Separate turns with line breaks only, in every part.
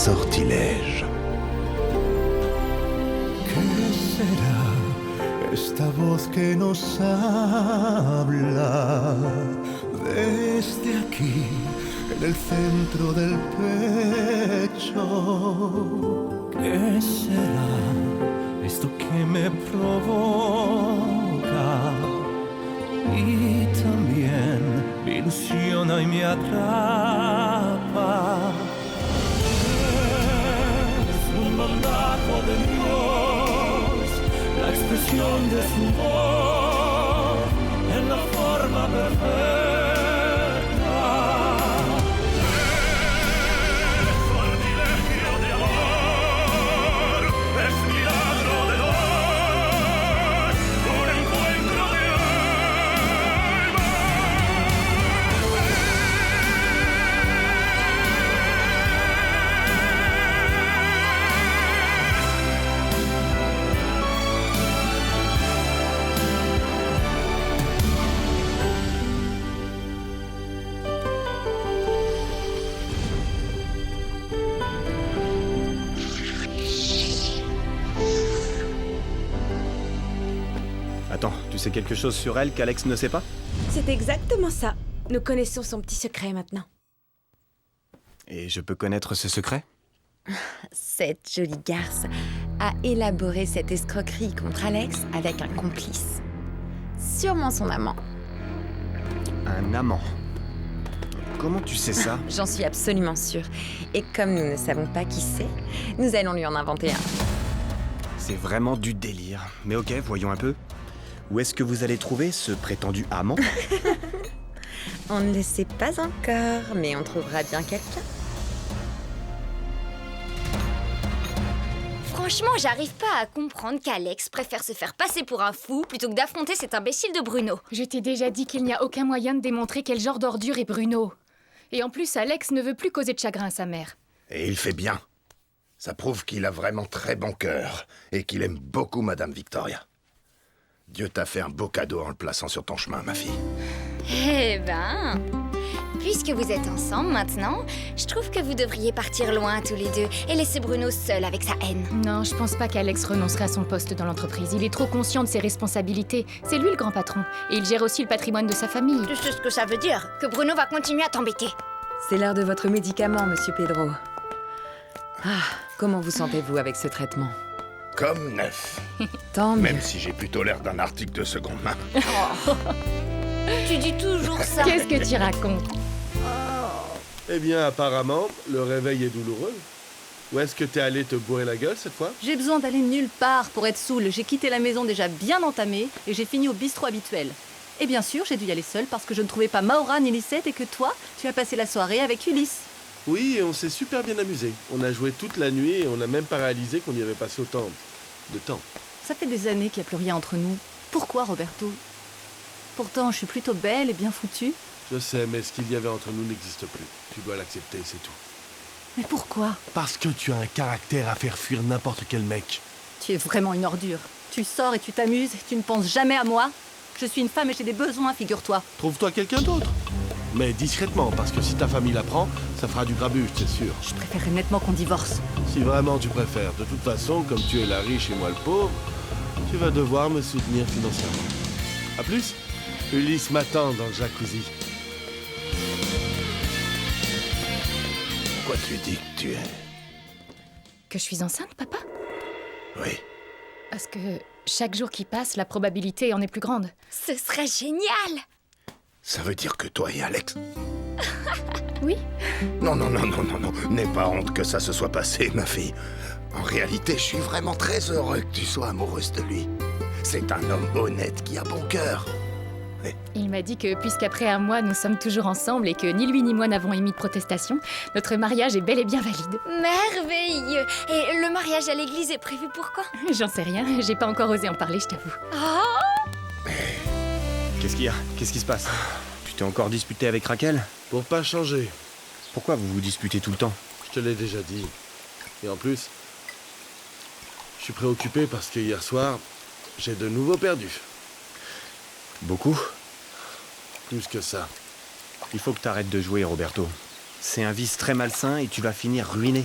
sortilège.
¿Qué será esta voz que nos habla desde aquí, en el centro del pecho? ¿Qué será esto que me provoca y también me ilusiona y me atrapa? Es un mandato de Dios, la expresión de su voz en la forma perfecta. Es sortilegio de amor, es milagro de Dios, un encuentro de
Attends, tu sais quelque chose sur elle qu'Alex ne sait pas?
C'est exactement ça. Nous connaissons son petit secret maintenant.
Et je peux connaître ce secret?
Cette jolie garce a élaboré cette escroquerie contre Alex avec un complice. Sûrement son amant.
Un amant. Comment tu sais ça?
J'en suis absolument sûre. Et comme nous ne savons pas qui c'est, nous allons lui en inventer un.
C'est vraiment du délire. Mais ok, voyons un peu. Où est-ce que vous allez trouver ce prétendu amant?
On ne le sait pas encore, mais on trouvera bien quelqu'un.
Franchement, j'arrive pas à comprendre qu'Alex préfère se faire passer pour un fou plutôt que d'affronter cet imbécile de Bruno.
Je t'ai déjà dit qu'il n'y a aucun moyen de démontrer quel genre d'ordure est Bruno. Et en plus, Alex ne veut plus causer de chagrin à sa mère.
Et il fait bien. Ça prouve qu'il a vraiment très bon cœur et qu'il aime beaucoup Madame Victoria. Dieu t'a fait un beau cadeau en le plaçant sur ton chemin, ma fille.
Eh ben, puisque vous êtes ensemble maintenant, je trouve que vous devriez partir loin tous les deux et laisser Bruno seul avec sa haine.
Non, je pense pas qu'Alex renoncerait à son poste dans l'entreprise. Il est trop conscient de ses responsabilités. C'est lui le grand patron. Et il gère aussi le patrimoine de sa famille.
Tu sais ce que ça veut dire? Que Bruno va continuer à t'embêter.
C'est l'heure de votre médicament, monsieur Pedro. Ah, comment vous sentez-vous avec ce traitement?
Comme neuf.
Tant mieux.
Même si j'ai plutôt l'air d'un article de seconde main.
Tu dis toujours ça.
Qu'est-ce que tu racontes?
Eh bien, apparemment, le réveil est douloureux. Où est-ce que t'es allé te bourrer la gueule cette fois?
J'ai besoin d'aller nulle part pour être saoul. J'ai quitté la maison déjà bien entamée et j'ai fini au bistrot habituel. Et bien sûr, j'ai dû y aller seule parce que je ne trouvais pas Maura ni Lisette et que toi, tu as passé la soirée avec Ulysse.
Oui, et on s'est super bien amusé. On a joué toute la nuit et on n'a même pas réalisé qu'on y avait passé autant de temps.
Ça fait des années qu'il n'y a plus rien entre nous. Pourquoi, Roberto? Pourtant, je suis plutôt belle et bien foutue.
Je sais, mais ce qu'il y avait entre nous n'existe plus. Tu dois l'accepter, c'est tout.
Mais pourquoi?
Parce que tu as un caractère à faire fuir n'importe quel mec.
Tu es vraiment une ordure. Tu sors et tu t'amuses et tu ne penses jamais à moi. Je suis une femme et j'ai des besoins, figure-toi.
Trouve-toi quelqu'un d'autre. Mais discrètement, parce que si ta famille l'apprend, ça fera du grabuge, c'est sûr.
Je préférerais nettement qu'on divorce.
Si vraiment tu préfères. De toute façon, comme tu es la riche et moi le pauvre, tu vas devoir me soutenir financièrement. A plus, Ulysse m'attend dans le jacuzzi.
Pourquoi tu dis que tu es?
Que je suis enceinte, papa?
Oui.
Parce que chaque jour qui passe, la probabilité en est plus grande.
Ce serait génial.
Ça veut dire que toi et Alex...
Oui.
Non, n'aie pas honte que ça se soit passé, ma fille. En réalité, je suis vraiment très heureux que tu sois amoureuse de lui. C'est un homme honnête qui a bon cœur.
Il m'a dit que puisqu'après un mois, nous sommes toujours ensemble et que ni lui ni moi n'avons émis de protestation, notre mariage est bel et bien valide.
Merveilleux. Et le mariage à l'église est prévu pour quand?
J'en sais rien, j'ai pas encore osé en parler, je t'avoue.
Oh!
Qu'est-ce qu'il y a? Qu'est-ce qui se passe? Tu t'es encore disputé avec Raquel?
Pour pas changer.
Pourquoi vous vous disputez tout le temps?
Je te l'ai déjà dit. Et en plus, je suis préoccupé parce que hier soir, j'ai de nouveau perdu.
Beaucoup?
Plus que ça.
Il faut que t'arrêtes de jouer, Roberto. C'est un vice très malsain et tu vas finir ruiné.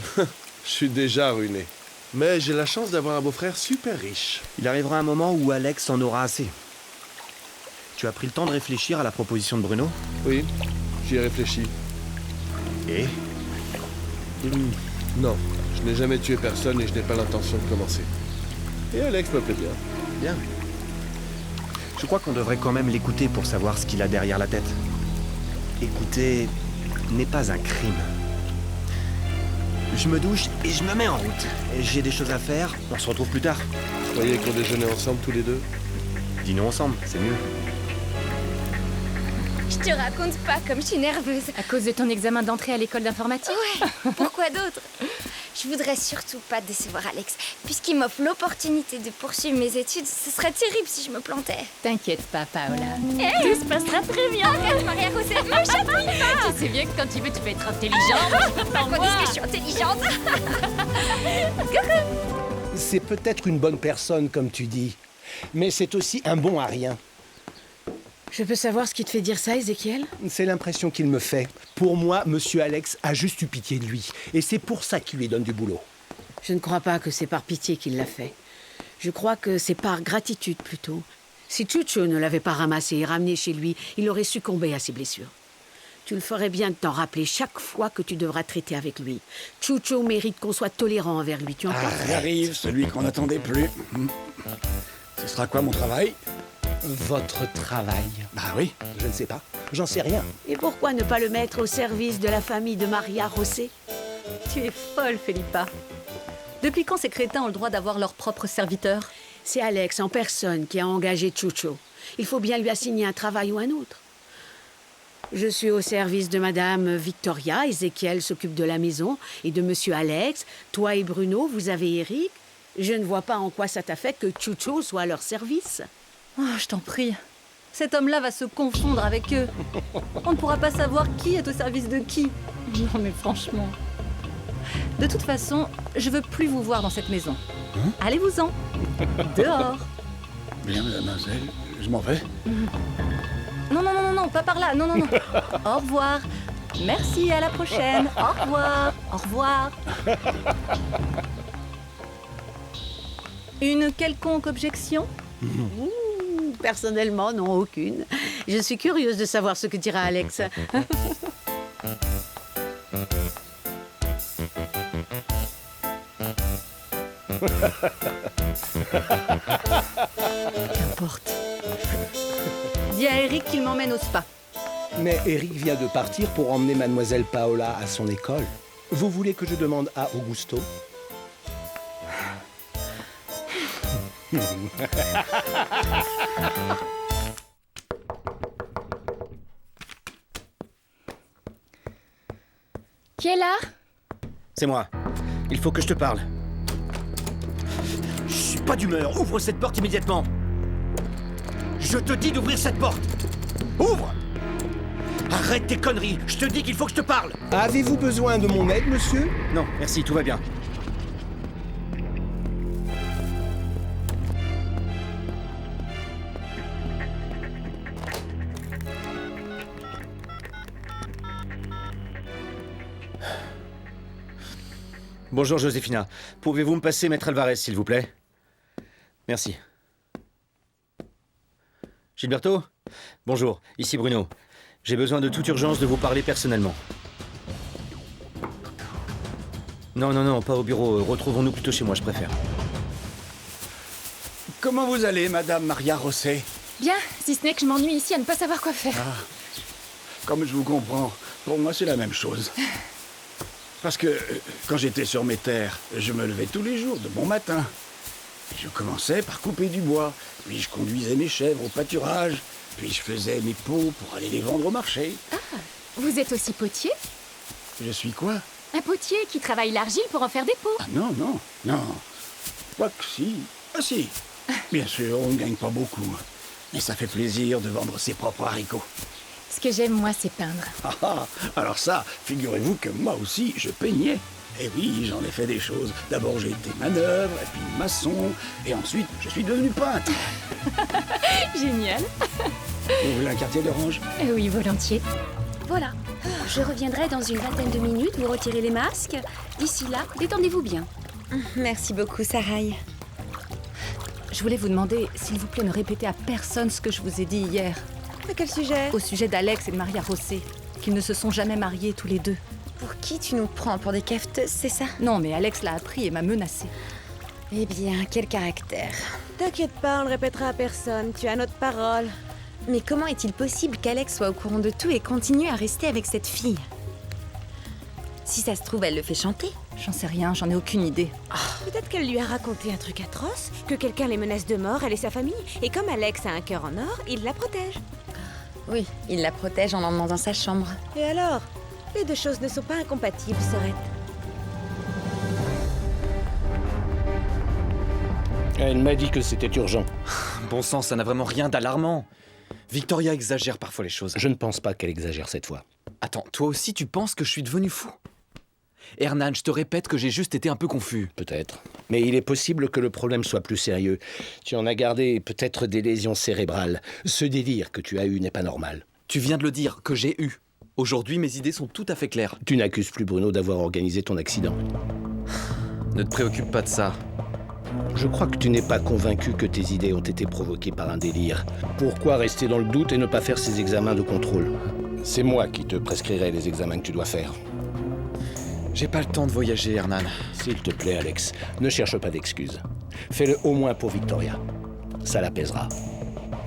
Je suis déjà ruiné. Mais j'ai la chance d'avoir un beau-frère super riche.
Il arrivera un moment où Alex en aura assez. Tu as pris le temps de réfléchir à la proposition de Bruno?
Oui, j'y ai réfléchi.
Et?
Non, je n'ai jamais tué personne et je n'ai pas l'intention de commencer. Et Alex me plaît bien.
Bien. Je crois qu'on devrait quand même l'écouter pour savoir ce qu'il a derrière la tête. Écouter n'est pas un crime. Je me douche et je me mets en route. J'ai des choses à faire, on se retrouve plus tard.
Vous croyez qu'on déjeunait ensemble tous les deux?
Dînons ensemble, c'est mieux.
Je te raconte pas comme je suis nerveuse.
À cause de ton examen d'entrée à l'école d'informatique?
Ouais, pourquoi d'autre? Je voudrais surtout pas décevoir Alex, puisqu'il m'offre l'opportunité de poursuivre mes études. Ce serait terrible si je me plantais.
T'inquiète pas, Paola.
Tout se passera très bien. Arrête, Maria-José, me chatouille pas.
Tu sais bien que quand tu veux, tu peux être intelligente.
Pas qu'on dise que je suis intelligente.
C'est peut-être une bonne personne, comme tu dis, mais c'est aussi un bon à rien.
Je peux savoir ce qui te fait dire ça, Ézéchiel?
C'est l'impression qu'il me fait. Pour moi, Monsieur Alex a juste eu pitié de lui. Et c'est pour ça qu'il lui donne du boulot.
Je ne crois pas que c'est par pitié qu'il l'a fait. Je crois que c'est par gratitude plutôt. Si Chucho ne l'avait pas ramassé et ramené chez lui, il aurait succombé à ses blessures. Tu le ferais bien de t'en rappeler chaque fois que tu devras traiter avec lui. Chucho mérite qu'on soit tolérant envers lui. Tu en penses?
J'arrive, celui qu'on n'attendait plus. Ce sera quoi mon travail?
Votre travail?
Bah oui.
Je ne sais pas. J'en sais rien.
Et pourquoi ne pas le mettre au service de la famille de Maria-José?
Tu es folle, Felipa. Depuis quand ces crétins ont le droit d'avoir leur propre serviteur?
C'est Alex en personne qui a engagé Chucho. Il faut bien lui assigner un travail ou un autre. Je suis au service de Madame Victoria. Ézéchiel s'occupe de la maison et de Monsieur Alex. Toi et Bruno, vous avez Eric. Je ne vois pas en quoi ça t'affecte que Chucho soit à leur service.
Oh, je t'en prie. Cet homme-là va se confondre avec eux. On ne pourra pas savoir qui est au service de qui. Non mais franchement. De toute façon, je veux plus vous voir dans cette maison. Allez-vous-en. Dehors.
Bien, mademoiselle, je m'en vais.
Non, pas par là. Non. Au revoir. Merci, à la prochaine. Au revoir. Au revoir. Une quelconque objection?
Personnellement, non, aucune. Je suis curieuse de savoir ce que dira Alex.
Qu'importe. Dis à Eric qu'il m'emmène au spa.
Mais Eric vient de partir pour emmener Mademoiselle Paola à son école. Vous voulez que je demande à Augusto?
Qui est là?
C'est moi. Il faut que je te parle. Je suis pas d'humeur. Ouvre cette porte immédiatement. Je te dis d'ouvrir cette porte. Ouvre! Arrête tes conneries. Je te dis qu'il faut que je te parle.
Avez-vous besoin de mon aide, monsieur?
Non, merci, tout va bien. Bonjour Joséphina. Pouvez-vous me passer Maître Alvarez, s'il vous plaît? Merci. Gilberto? Bonjour, ici Bruno. J'ai besoin de toute urgence de vous parler personnellement. Non, pas au bureau. Retrouvons-nous plutôt chez moi, je préfère.
Comment vous allez, Madame Maria-José?
Bien, si ce n'est que je m'ennuie ici à ne pas savoir quoi faire.
Comme je vous comprends, pour moi c'est la même chose. Parce que quand j'étais sur mes terres, je me levais tous les jours de bon matin. Je commençais par couper du bois, puis je conduisais mes chèvres au pâturage, puis je faisais mes pots pour aller les vendre au marché.
Ah, vous êtes aussi potier?
Je suis quoi?
Un potier qui travaille l'argile pour en faire des pots.
Ah non. Quoique si. Ah si. Bien sûr, on ne gagne pas beaucoup. Mais ça fait plaisir de vendre ses propres haricots.
Ce que j'aime, moi, c'est peindre.
Alors ça, figurez-vous que moi aussi, je peignais. Et oui, j'en ai fait des choses. D'abord, j'ai été manœuvre, et puis maçon, et ensuite, je suis devenu peintre.
Génial.
Vous voulez un quartier d'orange?
Oui, volontiers.
Voilà. Je reviendrai dans une vingtaine de minutes, vous retirez les masques. D'ici là, détendez-vous bien.
Merci beaucoup, Sarai.
Je voulais vous demander, s'il vous plaît, ne répétez à personne ce que je vous ai dit hier.
À quel sujet?
Au sujet d'Alex et de Maria José, qu'ils ne se sont jamais mariés tous les deux.
Pour qui tu nous prends? Pour des cafeteuses, c'est ça?
Non, mais Alex l'a appris et m'a menacée.
Eh bien, quel caractère.
T'inquiète pas, on ne répétera à personne, tu as notre parole.
Mais comment est-il possible qu'Alex soit au courant de tout et continue à rester avec cette fille? Si ça se trouve, elle le fait chanter.
J'en sais rien, j'en ai aucune idée.
Peut-être qu'elle lui a raconté un truc atroce, que quelqu'un les menace de mort, elle et sa famille. Et comme Alex a un cœur en or, il la protège.
Oui, il la protège en l'emmenant dans sa chambre.
Et alors? Les deux choses ne sont pas incompatibles, Sorette.
Elle m'a dit que c'était urgent.
Bon sang, ça n'a vraiment rien d'alarmant. Victoria exagère parfois les choses.
Je ne pense pas qu'elle exagère cette fois.
Attends, toi aussi tu penses que je suis devenu fou? Hernan, je te répète que j'ai juste été un peu confus.
Peut-être. Mais il est possible que le problème soit plus sérieux. Tu en as gardé peut-être des lésions cérébrales. Ce délire que tu as eu n'est pas normal.
Tu viens de le dire, que j'ai eu. Aujourd'hui, mes idées sont tout à fait claires.
Tu n'accuses plus Bruno d'avoir organisé ton accident.
Ne te préoccupe pas de ça.
Je crois que tu n'es pas convaincu que tes idées ont été provoquées par un délire. Pourquoi rester dans le doute et ne pas faire ces examens de contrôle? C'est moi qui te prescrirai les examens que tu dois faire.
J'ai pas le temps de voyager, Hernan.
S'il te plaît, Alex, ne cherche pas d'excuses. Fais-le au moins pour Victoria. Ça l'apaisera.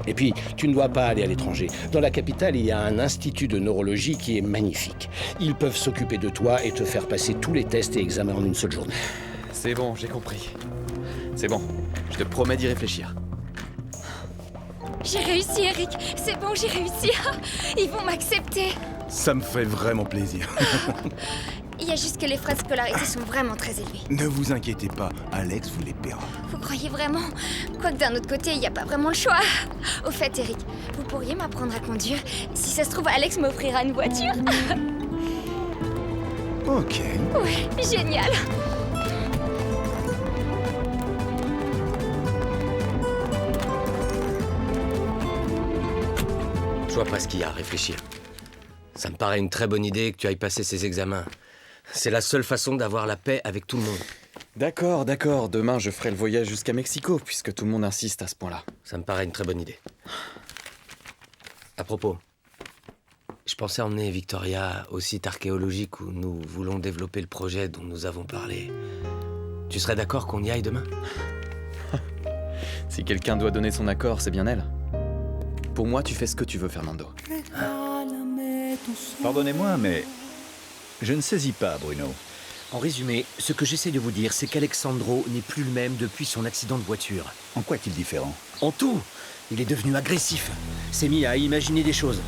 Et puis, tu ne dois pas aller à l'étranger. Dans la capitale, il y a un institut de neurologie qui est magnifique. Ils peuvent s'occuper de toi et te faire passer tous les tests et examens en une seule journée.
C'est bon, j'ai compris. C'est bon, je te promets d'y réfléchir.
J'ai réussi, Eric. C'est bon, j'ai réussi. Ils vont m'accepter.
Ça me fait vraiment plaisir.
Il y a juste que les frais de scolarité sont vraiment très élevés.
Ne vous inquiétez pas, Alex vous les paiera.
Vous croyez vraiment? Quoique d'un autre côté, il n'y a pas vraiment le choix. Au fait, Eric, vous pourriez m'apprendre à conduire? Si ça se trouve, Alex m'offrira une voiture.
Ok.
Ouais, génial.
Je vois pas ce qu'il y a à réfléchir. Ça me paraît une très bonne idée que tu ailles passer ces examens. C'est la seule façon d'avoir la paix avec tout le monde.
D'accord, d'accord. Demain, je ferai le voyage jusqu'à Mexico, puisque tout le monde insiste à ce point-là.
Ça me paraît une très bonne idée. À propos, je pensais emmener Victoria au site archéologique où nous voulons développer le projet dont nous avons parlé. Tu serais d'accord qu'on y aille demain?
Si quelqu'un doit donner son accord, c'est bien elle. Pour moi, tu fais ce que tu veux, Fernando.
Pardonnez-moi, mais je ne saisis pas, Bruno.
En résumé, ce que j'essaie de vous dire, c'est qu'Alexandro n'est plus le même depuis son accident de voiture.
En quoi est-il différent?
En tout. Il est devenu agressif. S'est mis à imaginer des choses.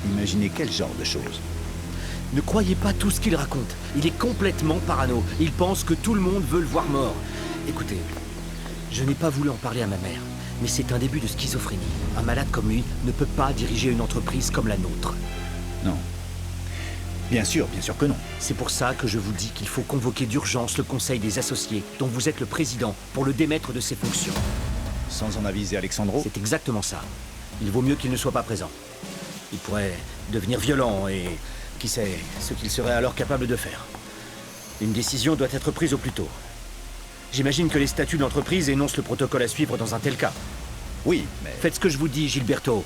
Imaginer quel genre de choses?
Ne croyez pas tout ce qu'il raconte. Il est complètement parano. Il pense que tout le monde veut le voir mort. Écoutez, je n'ai pas voulu en parler à ma mère, mais c'est un début de schizophrénie. Un malade comme lui ne peut pas diriger une entreprise comme la nôtre.
Non. Bien sûr que non.
C'est pour ça que je vous dis qu'il faut convoquer d'urgence le conseil des associés, dont vous êtes le président, pour le démettre de ses fonctions.
Sans en aviser Alexandro?
C'est exactement ça. Il vaut mieux qu'il ne soit pas présent. Il pourrait devenir violent et qui sait ce qu'il serait alors capable de faire. Une décision doit être prise au plus tôt. J'imagine que les statuts de l'entreprise énoncent le protocole à suivre dans un tel cas.
Oui, mais...
Faites ce que je vous dis, Gilberto.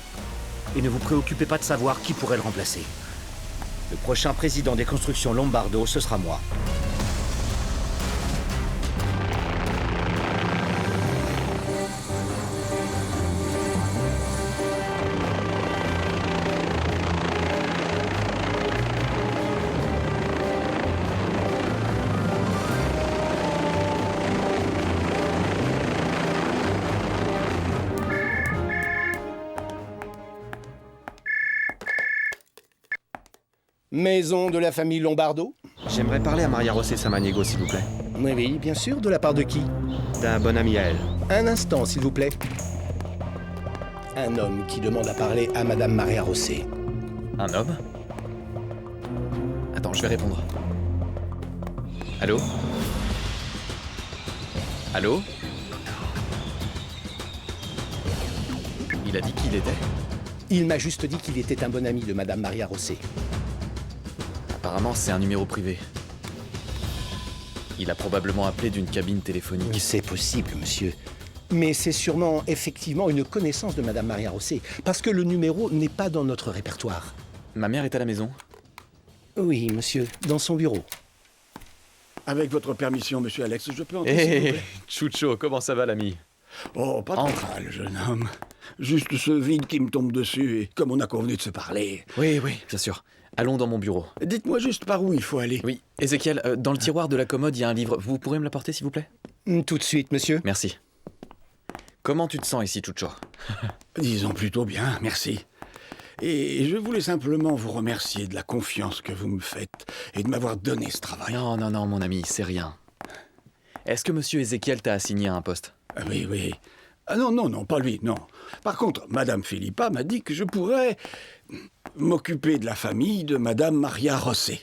Et ne vous préoccupez pas de savoir qui pourrait le remplacer. Le prochain président des constructions Lombardo, ce sera moi.
Maison de la famille Lombardo?
J'aimerais parler à Maria José Samaniego, s'il vous plaît.
Oui, bien sûr. De la part de qui?
D'un bon ami à elle.
Un instant, s'il vous plaît. Un homme qui demande à parler à Madame Maria José.
Un homme? Attends, je vais répondre. Allô? Allô? Il a dit qui il était?
Il m'a juste dit qu'il était un bon ami de Madame Maria José.
Apparemment, c'est un numéro privé. Il a probablement appelé d'une cabine téléphonique.
C'est possible, monsieur. Mais c'est sûrement, effectivement, une connaissance de Madame Maria Rosset, parce que le numéro n'est pas dans notre répertoire.
Ma mère est à la maison?
Oui, monsieur, dans son bureau.
Avec votre permission, monsieur Alex, je peux entrer, s'il vous
Hé,
plaît?
Chucho, comment ça va, l'ami?
Oh, pas trop mal, jeune homme. Juste ce vide qui me tombe dessus, et comme on a convenu de se parler.
Oui, bien sûr. Allons dans mon bureau.
Dites-moi juste par où il faut aller.
Oui, Ézéchiel, dans le tiroir de la commode, il y a un livre. Vous pourrez me l'apporter, s'il vous plaît?
Tout de suite, monsieur.
Merci. Comment tu te sens ici, Chucho?
Disons plutôt bien, merci. Et je voulais simplement vous remercier de la confiance que vous me faites et de m'avoir donné ce travail.
Non, mon ami, c'est rien. Est-ce que monsieur Ézéchiel t'a assigné à un poste?
Oui. Ah non, pas lui, non. Par contre, Madame Philippa m'a dit que je pourrais m'occuper de la famille de Madame Maria Rosset,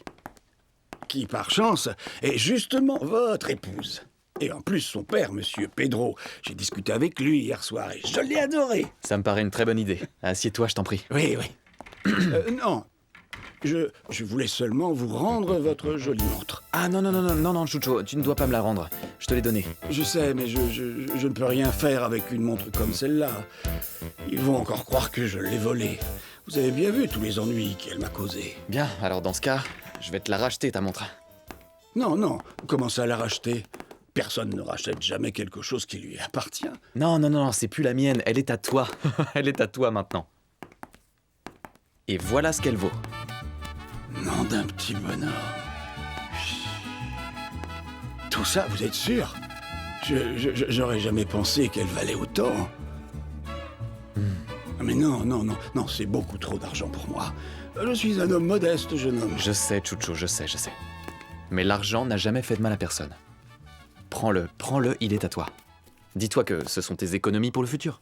qui, par chance, est justement votre épouse. Et en plus, son père, Monsieur Pedro, j'ai discuté avec lui hier soir et je l'ai adoré.
Ça me paraît une très bonne idée. Assieds-toi, je t'en prie.
Oui. Non, je voulais seulement vous rendre votre jolie montre.
Ah non, Chucho, tu ne dois pas me la rendre. Je te l'ai donnée.
Je sais, mais je ne peux rien faire avec une montre comme celle-là. Ils vont encore croire que je l'ai volée. Vous avez bien vu tous les ennuis qu'elle m'a causés.
Bien, alors dans ce cas, je vais te la racheter, ta montre.
Non, comment ça la racheter? Personne ne rachète jamais quelque chose qui lui appartient.
Non, c'est plus la mienne, elle est à toi. Elle est à toi maintenant. Et voilà ce qu'elle vaut.
Nom d'un petit bonhomme. Tout ça, vous êtes sûr? J'aurais jamais pensé qu'elle valait autant. Mais non, c'est beaucoup trop d'argent pour moi. Je suis un homme modeste, jeune homme.
Je sais, Chucho, je sais. Mais l'argent n'a jamais fait de mal à personne. Prends-le, il est à toi. Dis-toi que ce sont tes économies pour le futur.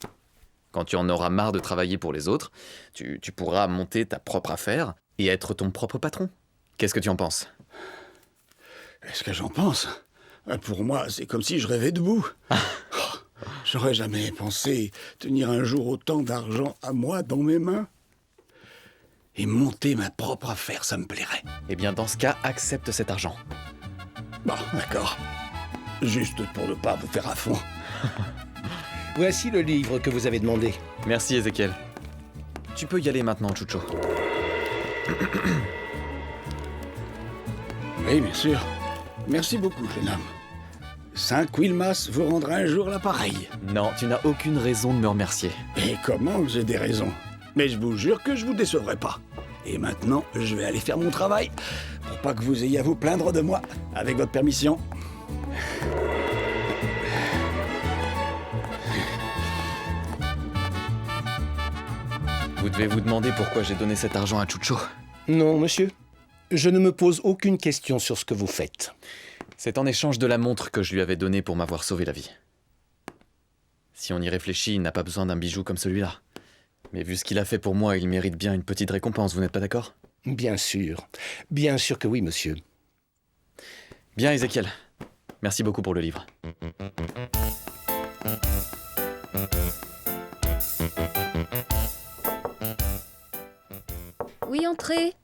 Quand tu en auras marre de travailler pour les autres, tu pourras monter ta propre affaire et être ton propre patron. Qu'est-ce que tu en penses?
Est-ce que j'en pense? Pour moi, c'est comme si je rêvais debout. J'aurais jamais pensé tenir un jour autant d'argent à moi dans mes mains. Et monter ma propre affaire, ça me plairait.
Eh bien, dans ce cas, accepte cet argent.
Bon, d'accord. Juste pour ne pas vous faire à fond.
Voici le livre que vous avez demandé.
Merci, Ézéchiel. Tu peux y aller maintenant, Chucho.
Oui, bien sûr. Merci beaucoup, jeune homme. 5 Quilmas vous rendra un jour l'appareil.
Non, tu n'as aucune raison de me remercier.
Et comment j'ai des raisons? Mais je vous jure que je vous décevrai pas. Et maintenant, je vais aller faire mon travail pour pas que vous ayez à vous plaindre de moi. Avec votre permission.
Vous devez vous demander pourquoi j'ai donné cet argent à Chucho.
Non, monsieur. Je ne me pose aucune question sur ce que vous faites.
C'est en échange de la montre que je lui avais donnée pour m'avoir sauvé la vie. Si on y réfléchit, il n'a pas besoin d'un bijou comme celui-là. Mais vu ce qu'il a fait pour moi, il mérite bien une petite récompense, vous n'êtes pas d'accord?
Bien sûr que oui, monsieur.
Bien, Ézéchiel. Merci beaucoup pour le livre.
Oui, entrez.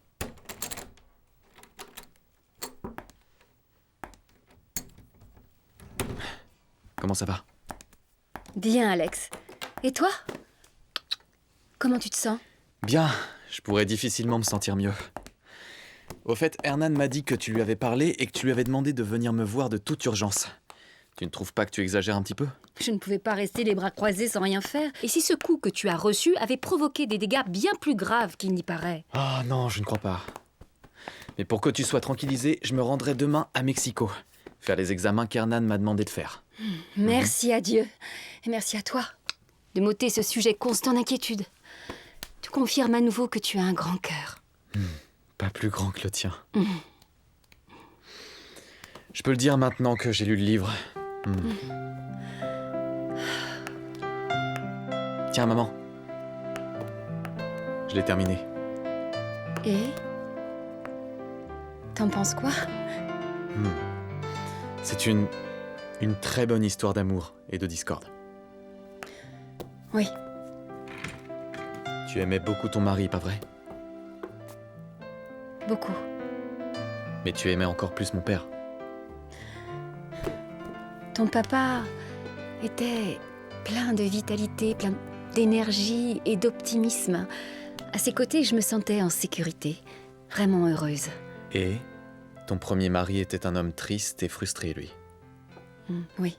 Comment ça va?
Bien, Alex. Et toi? Comment tu te sens?
Bien, je pourrais difficilement me sentir mieux. Au fait, Hernan m'a dit que tu lui avais parlé et que tu lui avais demandé de venir me voir de toute urgence. Tu ne trouves pas que tu exagères un petit peu?
Je ne pouvais pas rester les bras croisés sans rien faire. Et si ce coup que tu as reçu avait provoqué des dégâts bien plus graves qu'il n'y paraît?
Ah non, je ne crois pas. Mais pour que tu sois tranquillisé, je me rendrai demain à Mexico. Faire les examens qu'Hernan m'a demandé de faire.
Merci à Dieu. Et merci à toi de m'ôter ce sujet constant d'inquiétude. Tu confirmes à nouveau que tu as un grand cœur.
Pas plus grand que le tien. Je peux le dire maintenant que j'ai lu le livre. Tiens, maman. Je l'ai terminé.
Et? T'en penses quoi?
C'est une très bonne histoire d'amour et de discorde.
Oui.
Tu aimais beaucoup ton mari, pas vrai?
Beaucoup.
Mais tu aimais encore plus mon père.
Ton papa était plein de vitalité, plein d'énergie et d'optimisme. À ses côtés, je me sentais en sécurité, vraiment heureuse.
Et ton premier mari était un homme triste et frustré, lui.
Oui.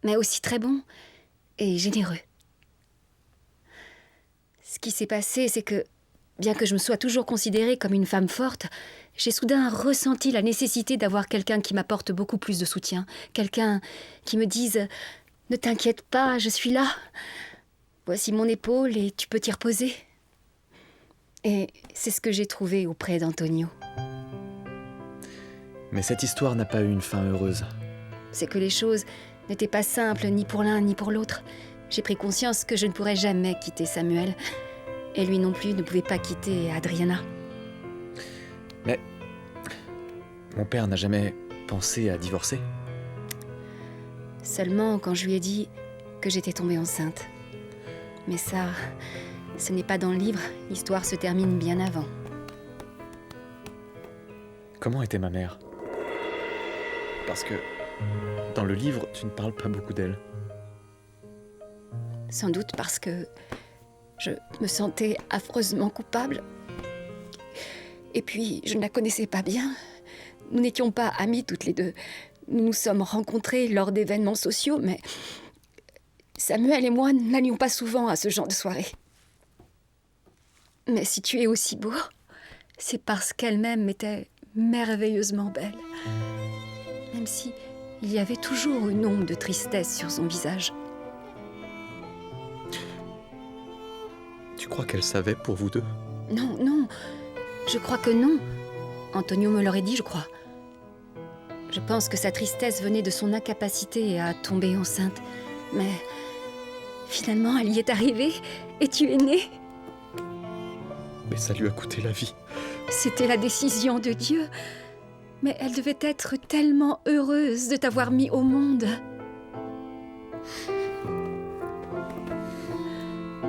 Mais aussi très bon et généreux. Ce qui s'est passé, c'est que, bien que je me sois toujours considérée comme une femme forte, j'ai soudain ressenti la nécessité d'avoir quelqu'un qui m'apporte beaucoup plus de soutien. Quelqu'un qui me dise « Ne t'inquiète pas, je suis là. Voici mon épaule et tu peux t'y reposer. » Et c'est ce que j'ai trouvé auprès d'Antonio.
Mais cette histoire n'a pas eu une fin heureuse.
C'est que les choses n'étaient pas simples ni pour l'un ni pour l'autre. J'ai pris conscience que je ne pourrais jamais quitter Samuel. Et lui non plus ne pouvait pas quitter Adriana.
Mais mon père n'a jamais pensé à divorcer.
Seulement quand je lui ai dit que j'étais tombée enceinte. Mais ça, ce n'est pas dans le livre. L'histoire se termine bien avant.
Comment était ma mère? Parce que dans le livre, tu ne parles pas beaucoup d'elle.
Sans doute parce que je me sentais affreusement coupable. Et puis, je ne la connaissais pas bien. Nous n'étions pas amies toutes les deux. Nous nous sommes rencontrés lors d'événements sociaux, mais Samuel et moi n'allions pas souvent à ce genre de soirée. Mais si tu es aussi beau, c'est parce qu'elle-même était merveilleusement belle. Même si il y avait toujours une ombre de tristesse sur son visage.
Tu crois qu'elle savait pour vous deux?
Non, non, je crois que non. Antonio me l'aurait dit, je crois. Je pense que sa tristesse venait de son incapacité à tomber enceinte. Mais finalement, elle y est arrivée et tu es née.
Mais ça lui a coûté la vie.
C'était la décision de Dieu. Mais elle devait être tellement heureuse de t'avoir mis au monde.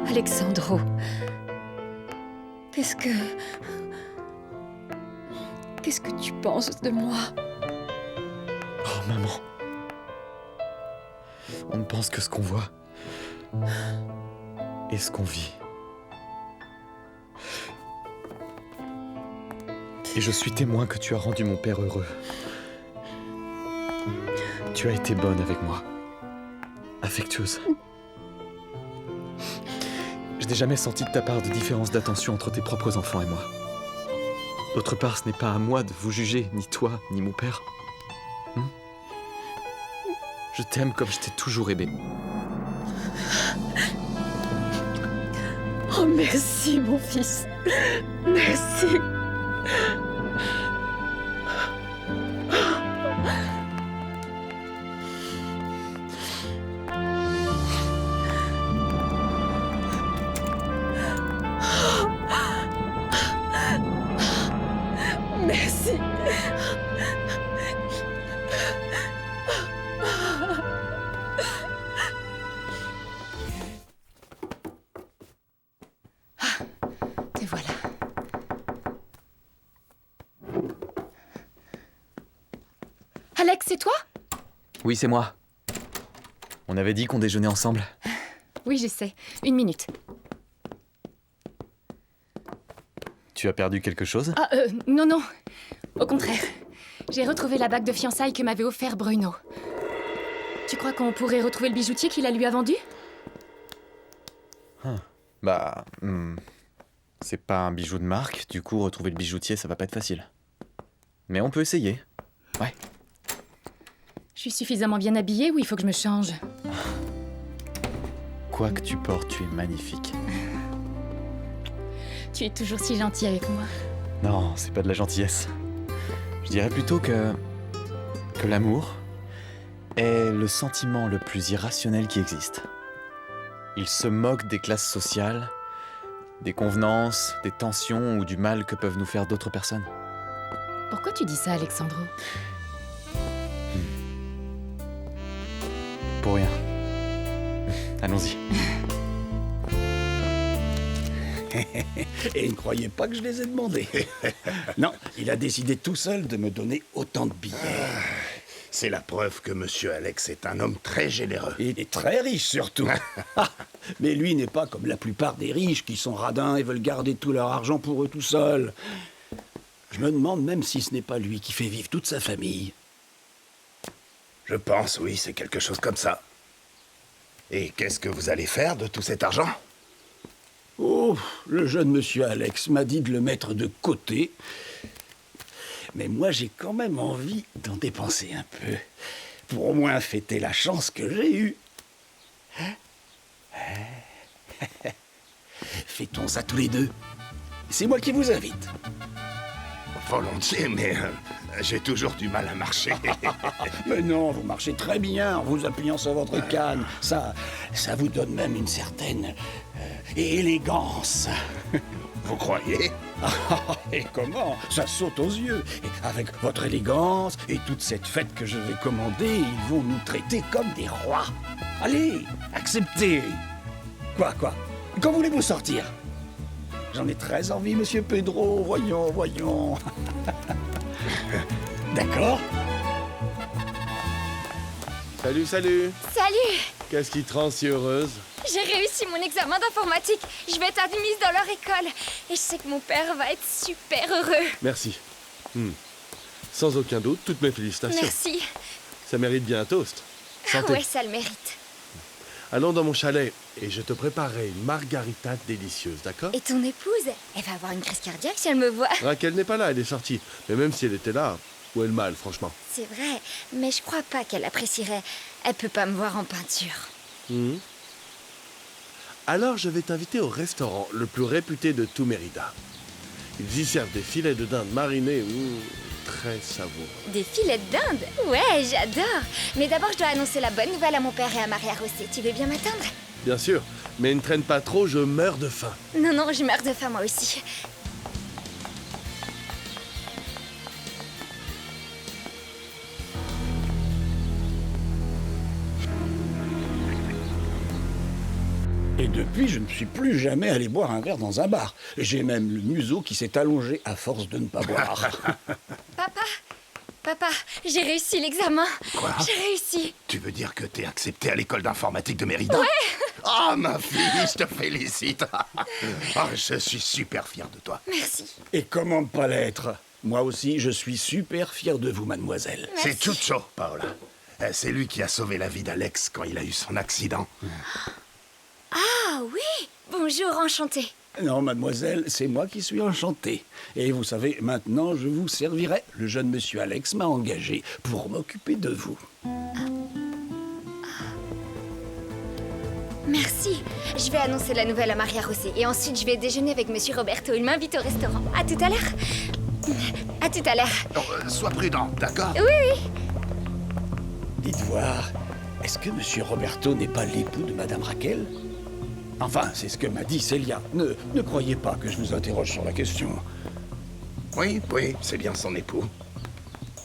Alexandro, qu'est-ce que tu penses de moi?
Oh, maman. On ne pense que ce qu'on voit. Et ce qu'on vit. Et je suis témoin que tu as rendu mon père heureux. Tu as été bonne avec moi. Affectueuse. Je n'ai jamais senti de ta part de différence d'attention entre tes propres enfants et moi. D'autre part, ce n'est pas à moi de vous juger, ni toi, ni mon père. Je t'aime comme je t'ai toujours aimé.
Oh, merci, mon fils. Merci. Merci.
Te voilà. Alex, c'est toi?
Oui, c'est moi. On avait dit qu'on déjeunait ensemble.
Oui, je sais. 1 minute.
Tu as perdu quelque chose?
Ah, non, non. Au contraire. J'ai retrouvé la bague de fiançailles que m'avait offert Bruno. Tu crois qu'on pourrait retrouver le bijoutier qui la lui a vendu?
C'est pas un bijou de marque, du coup retrouver le bijoutier ça va pas être facile. Mais on peut essayer. Ouais.
Je suis suffisamment bien habillée ou il faut que je me change?
Quoi que tu portes, tu es magnifique.
Tu es toujours si gentil avec moi.
Non, c'est pas de la gentillesse. Je dirais plutôt que l'amour est le sentiment le plus irrationnel qui existe. Il se moque des classes sociales, des convenances, des tensions ou du mal que peuvent nous faire d'autres personnes.
Pourquoi tu dis ça, Alexandro?
Pour rien. Allons-y.
Et ne croyez pas que je les ai demandés. Non, il a décidé tout seul de me donner autant de billets.
C'est la preuve que Monsieur Alex est un homme très généreux.
Et très riche surtout. Mais lui n'est pas comme la plupart des riches qui sont radins et veulent garder tout leur argent pour eux tout seuls. Je me demande même si ce n'est pas lui qui fait vivre toute sa famille.
Je pense, oui, c'est quelque chose comme ça. Et qu'est-ce que vous allez faire de tout cet argent?
Oh, le jeune monsieur Alex m'a dit de le mettre de côté. Mais moi, j'ai quand même envie d'en dépenser un peu. Pour au moins fêter la chance que j'ai eue. Fêtons ça tous les deux. C'est moi qui vous invite.
Volontiers, mais j'ai toujours du mal à marcher.
Mais non, vous marchez très bien en vous appuyant sur votre canne. Ça vous donne même une certaine élégance.
Vous croyez?
Et comment? Ça saute aux yeux. Et avec votre élégance et toute cette fête que je vais commander, ils vont nous traiter comme des rois. Allez, acceptez. Quoi? Quand voulez-vous sortir? J'en ai très envie, monsieur Pedro. Voyons. D'accord?
Salut.
Salut!
Qu'est-ce qui te rend si heureuse?
J'ai réussi mon examen d'informatique. Je vais être admise dans leur école. Et je sais que mon père va être super heureux.
Merci. Sans aucun doute, toutes mes félicitations.
Merci.
Ça mérite bien un toast. Santé.
Ouais, ça le mérite.
Allons dans mon chalet et je te préparerai une margarita délicieuse, d'accord?
Et ton épouse, elle va avoir une crise cardiaque si elle me voit.
Raquel n'est pas là, elle est sortie. Mais même si elle était là, où est le mal, franchement?
C'est vrai, mais je crois pas qu'elle apprécierait. Elle peut pas me voir en peinture.
Alors je vais t'inviter au restaurant le plus réputé de tout Mérida. Ils y servent des filets de dinde marinés, très savoureux.
Des filets de dinde? Ouais, j'adore. Mais d'abord, je dois annoncer la bonne nouvelle à mon père et à Maria José. Tu veux bien m'attendre?
Bien sûr, mais ne traîne pas trop, je meurs de faim.
Non, je meurs de faim moi aussi.
Et depuis, je ne suis plus jamais allé boire un verre dans un bar. J'ai même le museau qui s'est allongé à force de ne pas boire.
Papa, j'ai réussi l'examen.
Quoi?
J'ai réussi.
Tu veux dire que t'es acceptée à l'école d'informatique de Mérida?
Ouais.
Ah, ma fille, je te félicite. Je suis super fier de toi.
Merci.
Et comment ne pas l'être? Moi aussi, je suis super fier de vous, mademoiselle.
Merci.
C'est Chucho, Paola. C'est lui qui a sauvé la vie d'Alex quand il a eu son accident.
Ah oui. Bonjour, enchantée.
Non, mademoiselle, c'est moi qui suis enchanté. Et vous savez, maintenant, je vous servirai. Le jeune monsieur Alex m'a engagé pour m'occuper de vous.
Merci. Je vais annoncer la nouvelle à Maria José. Et ensuite, je vais déjeuner avec monsieur Roberto. Il m'invite au restaurant. À tout à l'heure. À tout à l'heure.
Sois prudent, d'accord?
Oui.
Dites voir, est-ce que monsieur Roberto n'est pas l'époux de madame Raquel? Enfin, c'est ce que m'a dit Célia. Ne croyez pas que je vous interroge sur la question.
Oui, c'est bien son époux.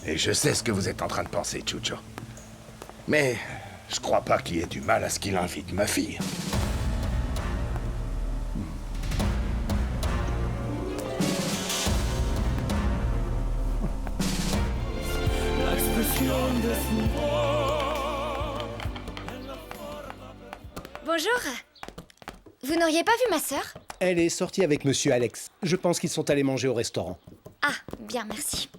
Et je sais ce que vous êtes en train de penser, Chucho. Mais je crois pas qu'il y ait du mal à ce qu'il invite ma fille.
Bonjour. Vous n'auriez pas vu ma sœur?
Elle est sortie avec monsieur Alex. Je pense qu'ils sont allés manger au restaurant.
Ah, bien, merci.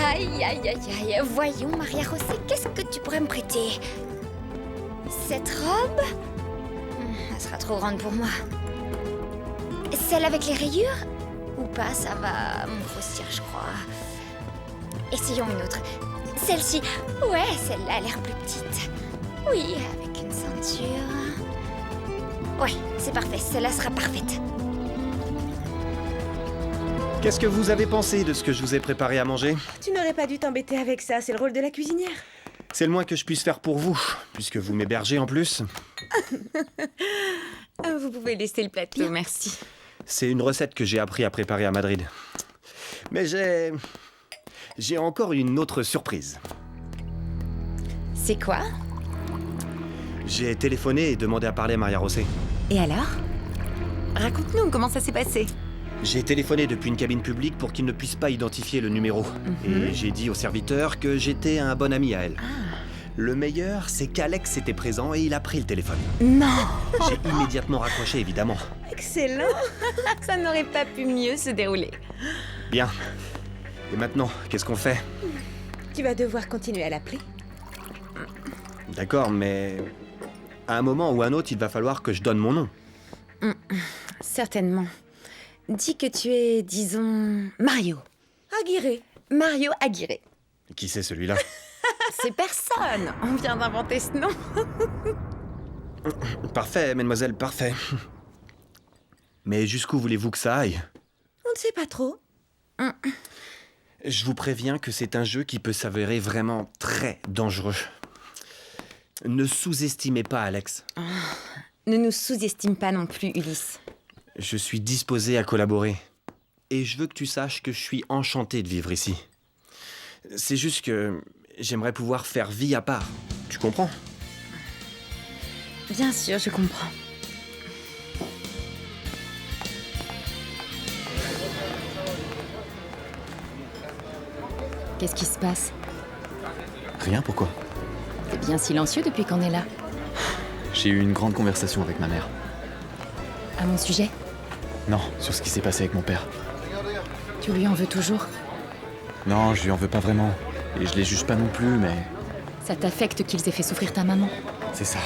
Aïe. Voyons, Maria José, qu'est-ce que tu pourrais me prêter? Cette robe? Elle sera trop grande pour moi. Celle avec les rayures? Ou pas, ça va me grossir, je crois. Essayons une autre. Celle-ci. Ouais, celle-là a l'air plus petite. Oui, avec une ceinture. Ouais, c'est parfait. Celle-là sera parfaite.
Qu'est-ce que vous avez pensé de ce que je vous ai préparé à manger?
Tu n'aurais pas dû t'embêter avec ça, c'est le rôle de la cuisinière.
C'est le moins que je puisse faire pour vous, puisque vous m'hébergez en plus.
Vous pouvez laisser le plateau, merci.
C'est une recette que j'ai appris à préparer à Madrid. Mais j'ai encore une autre surprise.
C'est quoi?
J'ai téléphoné et demandé à parler à Maria José.
Et alors? Raconte-nous comment ça s'est passé.
J'ai téléphoné depuis une cabine publique pour qu'ils ne puissent pas identifier le numéro. Et j'ai dit au serviteur que j'étais un bon ami à elle. Le meilleur, c'est qu'Alex était présent et il a pris le téléphone.
Non!
J'ai immédiatement raccroché, évidemment.
Excellent! Ça n'aurait pas pu mieux se dérouler.
Bien. Et maintenant, qu'est-ce qu'on fait?
Tu vas devoir continuer à l'appeler.
D'accord, mais... à un moment ou un autre, il va falloir que je donne mon nom.
Certainement. Dis que tu es, disons, Mario.
Aguirre.
Mario Aguirre.
Qui c'est celui-là?
C'est personne. On vient d'inventer ce nom.
Parfait, mademoiselle, parfait. Mais jusqu'où voulez-vous que ça aille?
On ne sait pas trop.
Je vous préviens que c'est un jeu qui peut s'avérer vraiment très dangereux. Ne sous-estimez pas Alex.
Ne nous sous-estime pas non plus, Ulysse.
Je suis disposé à collaborer. Et je veux que tu saches que je suis enchanté de vivre ici. C'est juste que j'aimerais pouvoir faire vie à part. Tu comprends?
Bien sûr, je comprends. Qu'est-ce qui se passe?
Rien, pourquoi?
T'es bien silencieux depuis qu'on est là.
J'ai eu une grande conversation avec ma mère.
À mon sujet?
Non, sur ce qui s'est passé avec mon père.
Tu lui en veux toujours?
Non, je lui en veux pas vraiment. Et je les juge pas non plus, mais...
Ça t'affecte qu'ils aient fait souffrir ta maman?
c'est ça.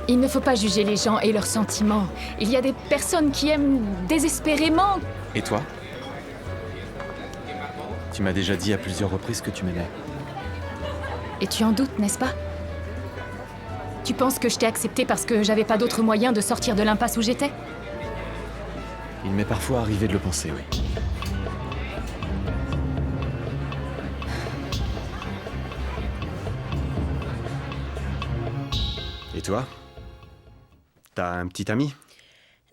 Il ne faut pas juger les gens et leurs sentiments. Il y a des personnes qui aiment désespérément.
Et toi? Tu m'as déjà dit à plusieurs reprises que tu m'aimais.
Et tu en doutes, n'est-ce pas? Tu penses que je t'ai accepté parce que j'avais pas d'autre moyen de sortir de l'impasse où j'étais?
Il m'est parfois arrivé de le penser, oui.
Et toi? T'as un petit ami?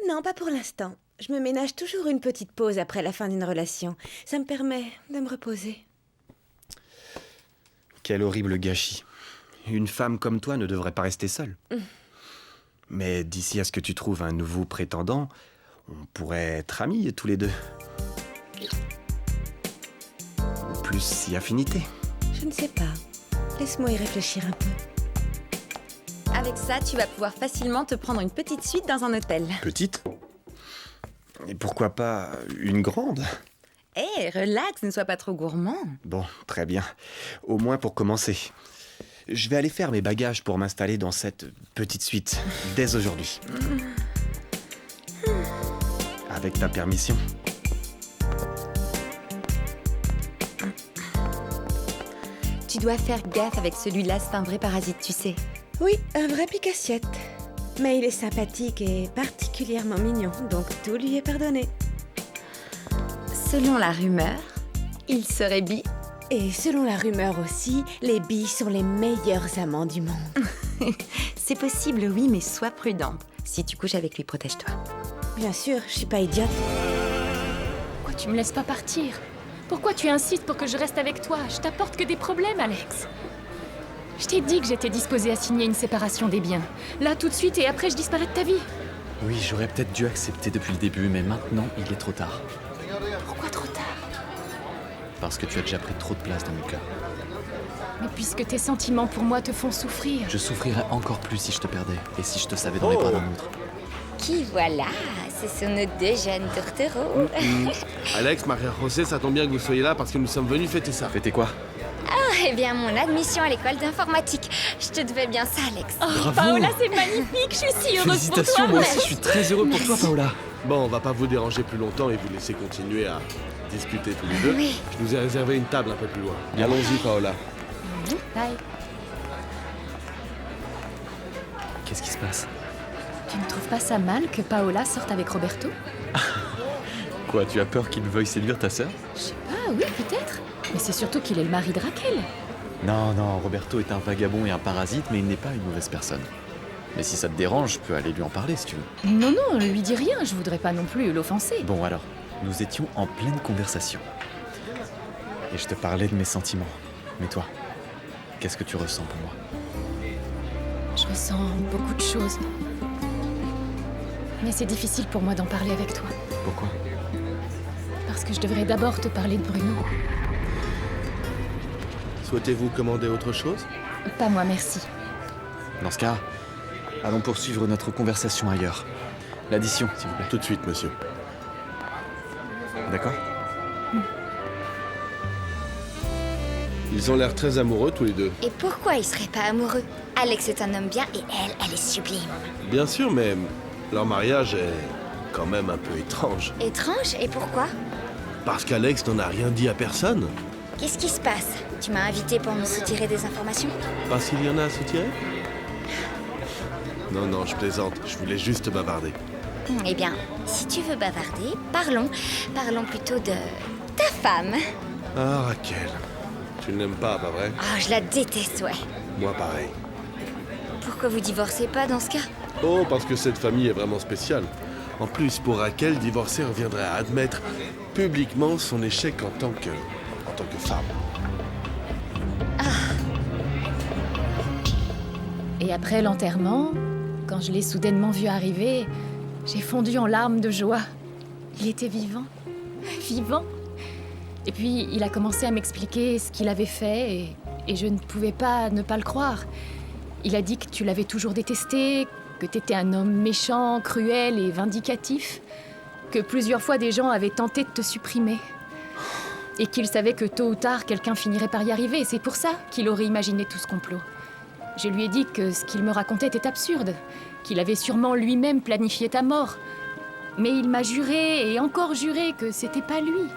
Non, pas pour l'instant. Je me ménage toujours une petite pause après la fin d'une relation. Ça me permet de me reposer.
Quel horrible gâchis. Une femme comme toi ne devrait pas rester seule. Mais d'ici à ce que tu trouves un nouveau prétendant, on pourrait être amis tous les deux. Ou plus si affinité.
Je ne sais pas. Laisse-moi y réfléchir un peu.
Avec ça, tu vas pouvoir facilement te prendre une petite suite dans un hôtel.
Petite? Et pourquoi pas une grande?
Hé, relax, ne sois pas trop gourmand.
Bon, très bien. Au moins pour commencer. Je vais aller faire mes bagages pour m'installer dans cette petite suite, dès aujourd'hui. Avec ta permission.
Tu dois faire gaffe avec celui-là, c'est un vrai parasite, tu sais.
Oui, un vrai pique-assiette. Mais il est sympathique et particulièrement mignon, donc tout lui est pardonné.
Selon la rumeur, il serait bi.
Et selon la rumeur aussi, les bis sont les meilleurs amants du monde.
C'est possible, oui, mais sois prudente. Si tu couches avec lui, protège-toi.
Bien sûr, je suis pas idiote.
Pourquoi tu me laisses pas partir? Pourquoi tu insistes pour que je reste avec toi? Je t'apporte que des problèmes, Alex. Je t'ai dit que j'étais disposée à signer une séparation des biens. Là, tout de suite, et après, je disparais de ta vie.
Oui, j'aurais peut-être dû accepter depuis le début, mais maintenant, il est trop tard.
Pourquoi trop tard?
Parce que tu as déjà pris trop de place dans mon cœur.
Mais puisque tes sentiments pour moi te font souffrir...
Je souffrirais encore plus si je te perdais, et si je te savais dans les bras d'un autre.
Qui voilà? Ce sont nos deux jeunes tourtereaux.
Alex, Maria José, ça tombe bien que vous soyez là parce que nous sommes venus fêter ça.
Fêter quoi?
Ah, eh bien, mon admission à l'école d'informatique. Je te devais bien ça, Alex.
Oh, Paola, c'est magnifique. Je suis si heureuse pour
Félicitations,
toi.
moi aussi, je suis très heureux pour toi, Paola.
Bon, on va pas vous déranger plus longtemps et vous laisser continuer à discuter tous les deux.
Oui.
Je nous ai réservé une table un peu plus loin. Allons-y, Paola.
Bye.
Qu'est-ce qui se passe?
Tu ne trouves pas ça mal que Paola sorte avec Roberto?
Quoi, tu as peur qu'il veuille séduire ta sœur?
Je sais pas, oui, peut-être. Mais c'est surtout qu'il est le mari de Raquel.
Non, non, Roberto est un vagabond et un parasite, mais il n'est pas une mauvaise personne. Mais si ça te dérange, je peux aller lui en parler si tu veux.
Non, non, lui dis rien, je voudrais pas non plus l'offenser.
Bon alors, nous étions en pleine conversation. Et je te parlais de mes sentiments. Mais toi, qu'est-ce que tu ressens pour moi?
Je ressens beaucoup de choses. Mais c'est difficile pour moi d'en parler avec toi.
Pourquoi?
Parce que je devrais d'abord te parler de Bruno.
Souhaitez-vous commander autre chose?
Pas moi, merci.
Dans ce cas, allons poursuivre notre conversation ailleurs. L'addition, s'il vous plaît.
Tout de suite, monsieur.
D'accord?
Ils ont l'air très amoureux tous les deux.
Et pourquoi ils seraient pas amoureux? Alex est un homme bien et elle est sublime.
Bien sûr, mais leur mariage est quand même un peu étrange.
Étrange? Et pourquoi?
Parce qu'Alex n'en a rien dit à personne.
Qu'est-ce qui se passe? Tu m'as invité pour nous soutirer des informations?
Parce qu'il y en a à soutirer? Non, non, je plaisante. Je voulais juste bavarder.
Eh bien, si tu veux bavarder, parlons. Parlons plutôt de ta femme.
Ah, Raquel. Tu ne l'aimes pas vrai?
Oh, je la déteste, ouais.
Moi, pareil.
Pourquoi vous divorcez pas dans ce cas?
Oh, parce que cette famille est vraiment spéciale. En plus, pour Raquel, divorcer reviendrait à admettre publiquement son échec en tant que femme.
Et après l'enterrement, quand je l'ai soudainement vu arriver, j'ai fondu en larmes de joie. Il était vivant. Vivant. Et puis, il a commencé à m'expliquer ce qu'il avait fait et je ne pouvais pas ne pas le croire. Il a dit que tu l'avais toujours détesté, que t'étais un homme méchant, cruel et vindicatif, que plusieurs fois des gens avaient tenté de te supprimer. Et qu'il savait que tôt ou tard, quelqu'un finirait par y arriver. C'est pour ça qu'il aurait imaginé tout ce complot. Je lui ai dit que ce qu'il me racontait était absurde, qu'il avait sûrement lui-même planifié ta mort. Mais il m'a juré et encore juré que c'était pas lui.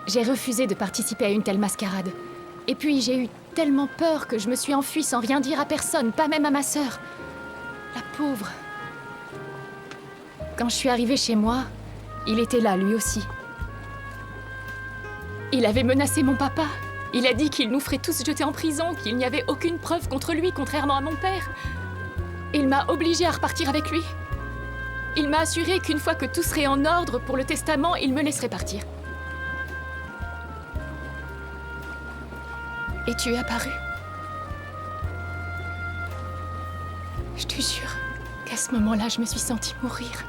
J'ai refusé de participer à une telle mascarade. Et puis j'ai eu tellement peur que je me suis enfuie sans rien dire à personne, pas même à ma sœur. La pauvre. Quand je suis arrivée chez moi, il était là, lui aussi. Il avait menacé mon papa. Il a dit qu'il nous ferait tous jeter en prison, qu'il n'y avait aucune preuve contre lui, contrairement à mon père. Il m'a obligée à repartir avec lui. Il m'a assuré qu'une fois que tout serait en ordre pour le testament, il me laisserait partir. Et tu es apparu. Je te jure qu'à ce moment-là, je me suis sentie mourir.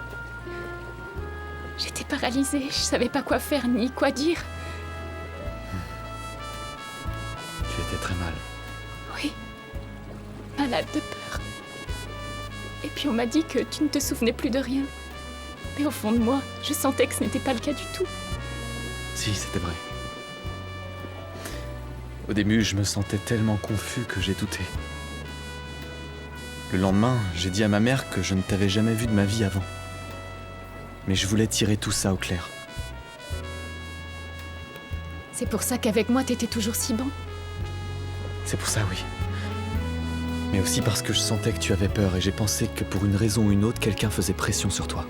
J'étais paralysée, je savais pas quoi faire ni quoi dire.
Tu étais très mal.
Oui, malade de peur. Et puis on m'a dit que tu ne te souvenais plus de rien. Mais au fond de moi, je sentais que ce n'était pas le cas du tout.
Si, c'était vrai. Au début, je me sentais tellement confus que j'ai douté. Le lendemain, j'ai dit à ma mère que je ne t'avais jamais vu de ma vie avant. Mais je voulais tirer tout ça au clair.
C'est pour ça qu'avec moi, t'étais toujours si bon.
C'est pour ça, oui. Mais aussi parce que je sentais que tu avais peur et j'ai pensé que pour une raison ou une autre, quelqu'un faisait pression sur toi.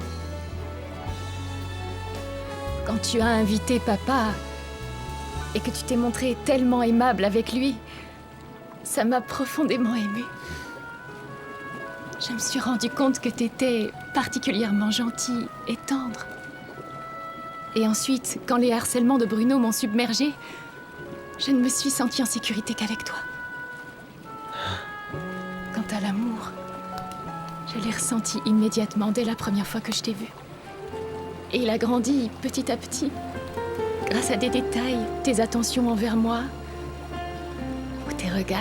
Quand tu as invité papa et que tu t'es montré tellement aimable avec lui, ça m'a profondément émue. Je me suis rendu compte que t'étais particulièrement gentil et tendre. Et ensuite, quand les harcèlements de Bruno m'ont submergée, je ne me suis sentie en sécurité qu'avec toi. Quant à l'amour, je l'ai ressenti immédiatement dès la première fois que je t'ai vu. Et il a grandi petit à petit, grâce à des détails, tes attentions envers moi, ou tes regards.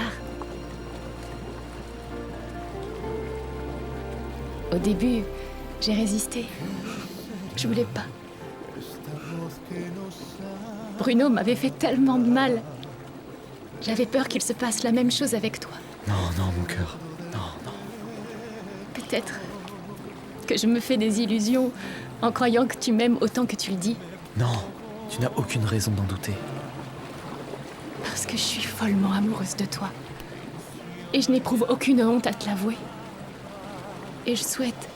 Au début, j'ai résisté. Je voulais pas. Bruno m'avait fait tellement de mal. J'avais peur qu'il se passe la même chose avec toi.
Non, non, mon cœur. Non, non.
Peut-être que je me fais des illusions en croyant que tu m'aimes autant que tu le dis.
Non, tu n'as aucune raison d'en douter.
Parce que je suis follement amoureuse de toi. Et je n'éprouve aucune honte à te l'avouer. Et je souhaite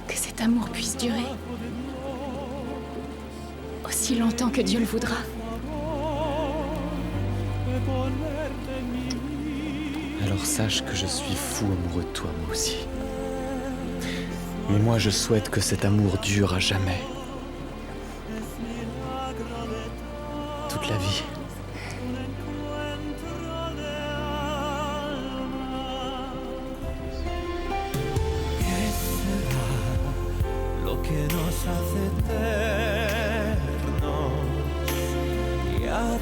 que cet amour puisse durer aussi longtemps que Dieu le voudra.
Alors sache que je suis fou amoureux de toi, moi aussi. Mais moi, je souhaite que cet amour dure à jamais. Toute la vie.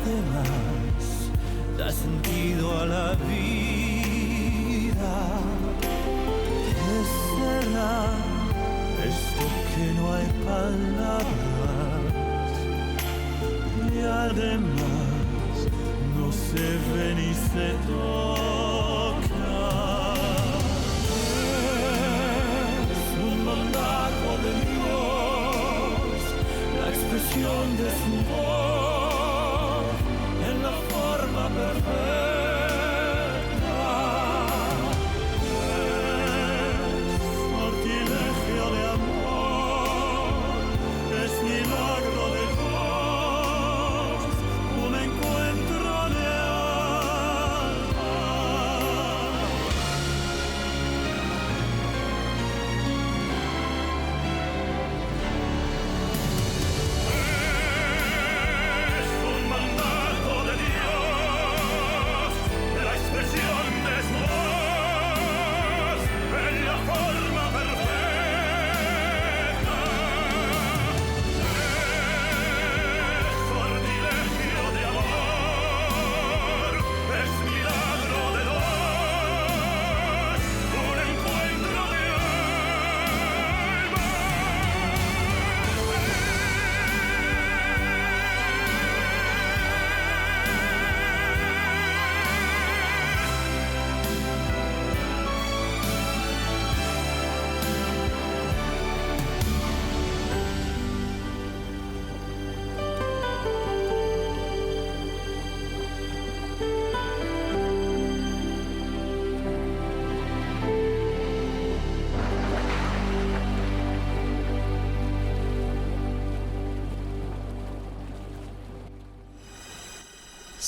demás da sentido a la vida. ¿Qué será esto que no hay palabras? Y además no se ve ni se toca. Es un mandato de Dios, la expresión de su voz en la forma perfecta. Es sortilegio de amor, es milagro de Dios, un encuentro de alma. Es un mandato de Dios, la expresión de su voz en la forma perfecta. Es sortilegio de amor, es milagro de Dios, un encuentro de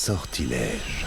Sortilège.